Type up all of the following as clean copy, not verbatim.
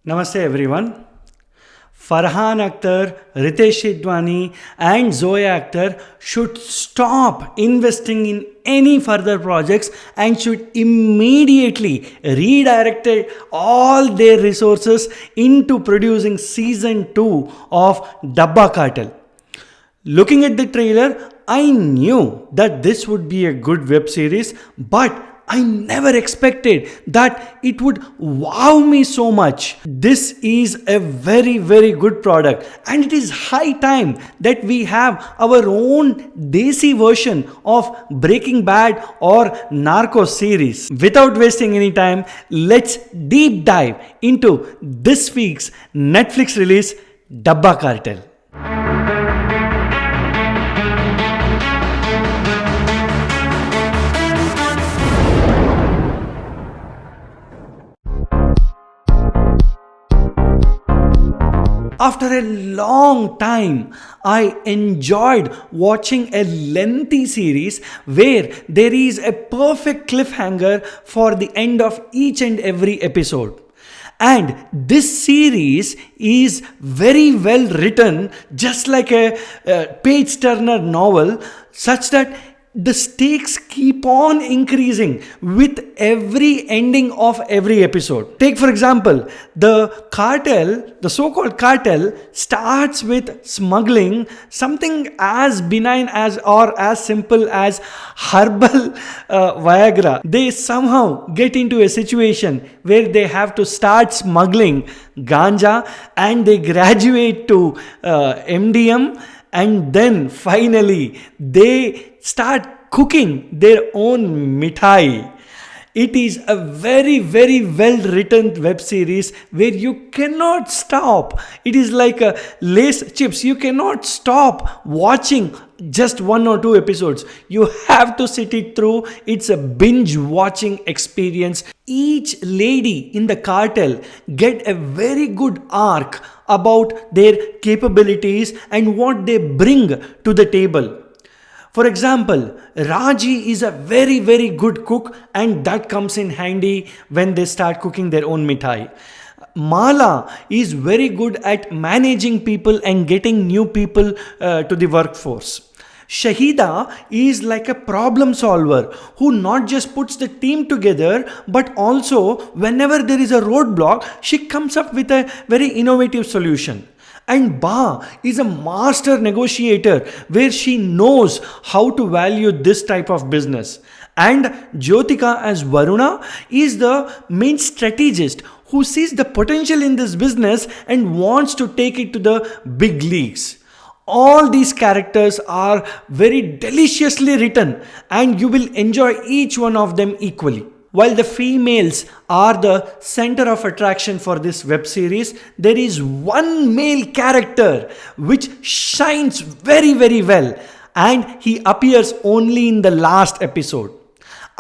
Namaste everyone. Farhan Akthar, Ritesh Shidwani and Zoya Akthar should stop investing in any further projects and should immediately redirect all their resources into producing season 2 of Dabba Cartel. Looking at the trailer, I knew that this would be a good web series, but I never expected that it would wow me so much. This is a very good product, and it is high time that we have our own desi version of Breaking Bad or Narcos series. Without wasting any time, let's deep dive into this week's Netflix release, Dabba Cartel. After a long time, I enjoyed watching a lengthy series where there is a perfect cliffhanger for the end of each and every episode. And this series is very well written, just like a page turner novel, such that the stakes keep on increasing with every ending of every episode. Take for example, the so-called cartel starts with smuggling something as benign as or as simple as herbal Viagra. They somehow get into a situation where they have to start smuggling ganja, and they graduate to MDM, and then finally they start cooking their own mithai. It is a very well written web series where you cannot stop. It is like a Lace chips. You cannot stop watching just one or two episodes. You have to sit it through. It's a binge watching experience. Each lady in the cartel get a very good arc about their capabilities and what they bring to the table. For example, Raji is a very good cook, and that comes in handy when they start cooking their own mithai. Mala is very good at managing people and getting new people to the workforce. Shahida is like a problem solver who not just puts the team together, but also whenever there is a roadblock, she comes up with a very innovative solution. And Ba is a master negotiator where she knows how to value this type of business. And Jyothika as Varuna is the main strategist who sees the potential in this business and wants to take it to the big leagues. All these characters are very deliciously written, and you will enjoy each one of them equally. While the females are the center of attraction for this web series, there is one male character which shines very well, and he appears only in the last episode.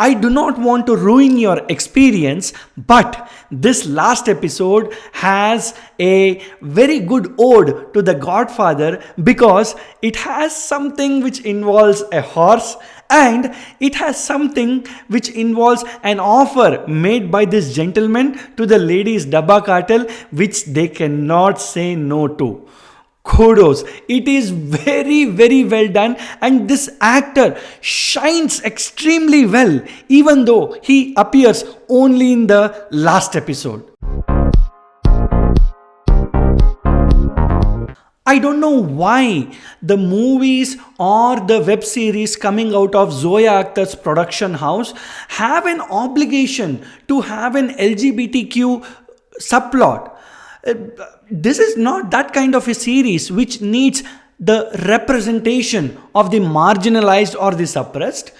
I do not want to ruin your experience, but this last episode has a very good ode to the Godfather because it has something which involves a horse, and it has something which involves an offer made by this gentleman to the ladies Dabba Cartel, which they cannot say no to. Kudos. It is very well done, and this actor shines extremely well even though he appears only in the last episode. I don't know why the movies or the web series coming out of Zoya Akhtar's production house have an obligation to have an LGBTQ subplot. This is not that kind of a series which needs the representation of the marginalized or the suppressed,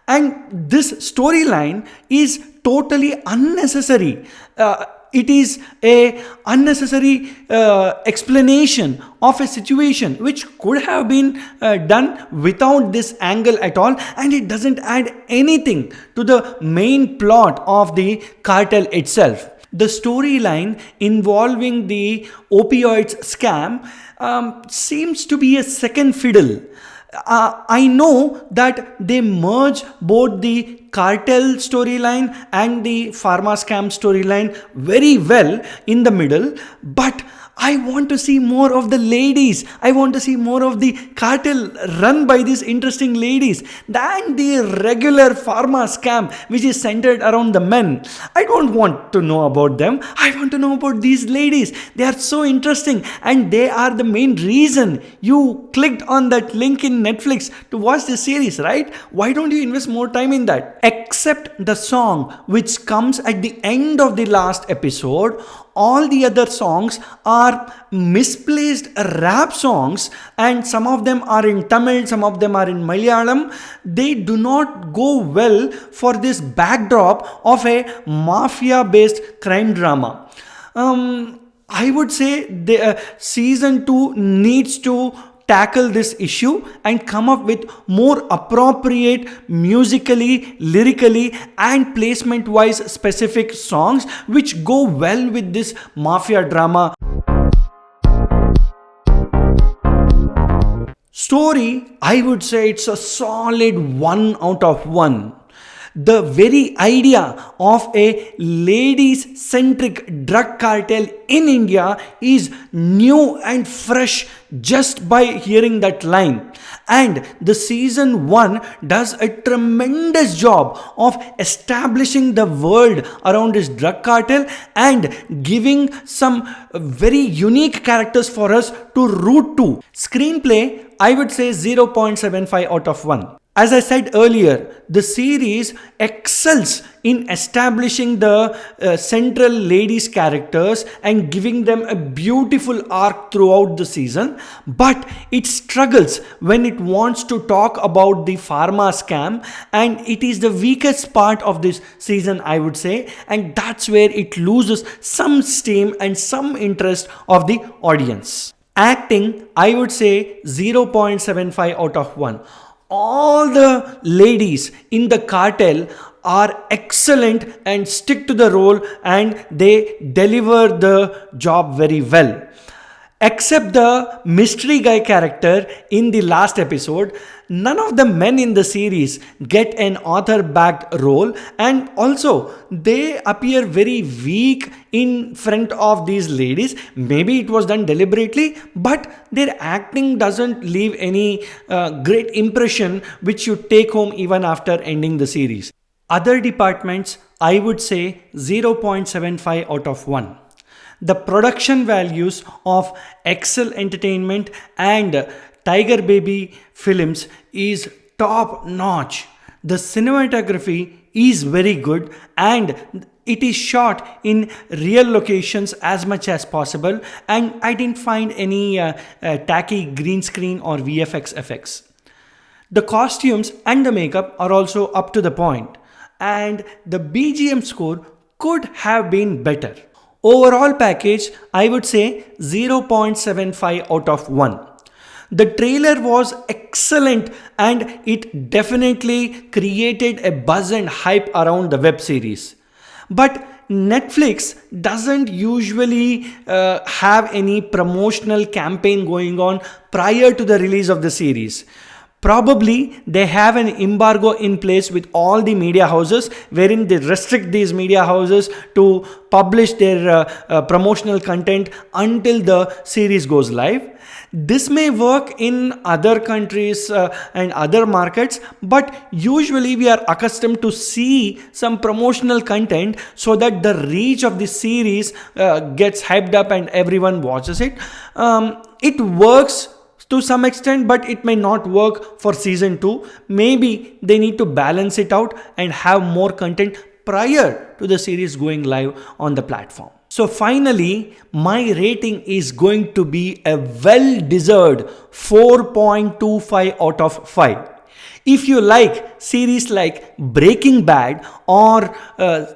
and this storyline is totally unnecessary. It is a unnecessary explanation of a situation which could have been done without this angle at all, and it doesn't add anything to the main plot of the cartel itself. The storyline involving the opioids scam seems to be a second fiddle. I know that they merge both the cartel storyline and the pharma scam storyline very well in the middle, but I want to see more of the ladies. I want to see more of the cartel run by these interesting ladies than the regular pharma scam which is centered around the men. I don't want to know about them. I want to know about these ladies. They are so interesting and they are the main reason you clicked on that link in Netflix to watch this series, right? Why don't you invest more time in that? Except the song which comes at the end of the last episode, all the other songs are misplaced rap songs, and some of them are in Tamil, some of them are in Malayalam. They do not go well for this backdrop of a mafia based crime drama. I would say the season 2 needs to tackle this issue and come up with more appropriate musically, lyrically and placement wise specific songs which go well with this mafia drama. Story, I would say it's a solid 1 out of 1. The very idea of a ladies centric drug cartel in India is new and fresh just by hearing that line. And the season 1 does a tremendous job of establishing the world around this drug cartel and giving some very unique characters for us to root to. Screenplay, I would say 0.75 out of 1. As I said earlier, the series excels in establishing the central ladies characters and giving them a beautiful arc throughout the season, but it struggles when it wants to talk about the pharma scam, and it is the weakest part of this season, I would say, and that's where it loses some steam and some interest of the audience. Acting, I would say 0.75 out of 1. All the ladies in the cartel are excellent and stick to the role and they deliver the job very well. Except the mystery guy character in the last episode, none of the men in the series get an author backed role, and also they appear very weak in front of these ladies. Maybe it was done deliberately, but their acting doesn't leave any great impression which you take home even after ending the series. Other departments, I would say 0.75 out of 1. The production values of Excel Entertainment and Tiger Baby Films is top notch. The cinematography is very good and it is shot in real locations as much as possible, and I didn't find any tacky green screen or VFX effects. The costumes and the makeup are also up to the point, and the BGM score could have been better. Overall package, I would say 0.75 out of 1. The trailer was excellent and it definitely created a buzz and hype around the web series. But Netflix doesn't usually have any promotional campaign going on prior to the release of the series. Probably they have an embargo in place with all the media houses wherein they restrict these media houses to publish their promotional content until the series goes live. This may work in other countries and other markets, but usually we are accustomed to see some promotional content so that the reach of the series gets hyped up and everyone watches it. It works to some extent, but it may not work for season 2. Maybe they need to balance it out and have more content prior to the series going live on the platform. So finally, my rating is going to be a well-deserved 4.25 out of 5. If you like series like Breaking Bad or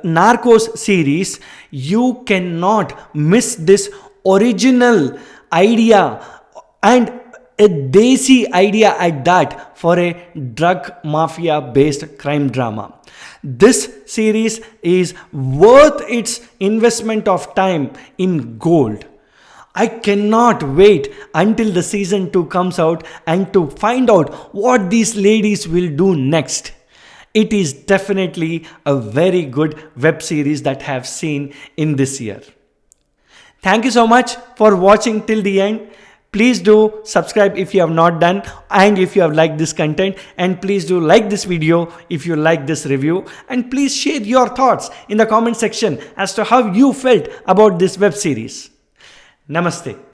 Narcos series, you cannot miss this original idea, and a desi idea at that, for a drug mafia based crime drama. This series is worth its investment of time in gold. I cannot wait until the season 2 comes out and to find out what these ladies will do next. It is definitely a very good web series that I have seen in this year. Thank you so much for watching till the end. Please do subscribe if you have not done, and if you have liked this content, and please do like this video if you like this review, and please share your thoughts in the comment section as to how you felt about this web series. Namaste.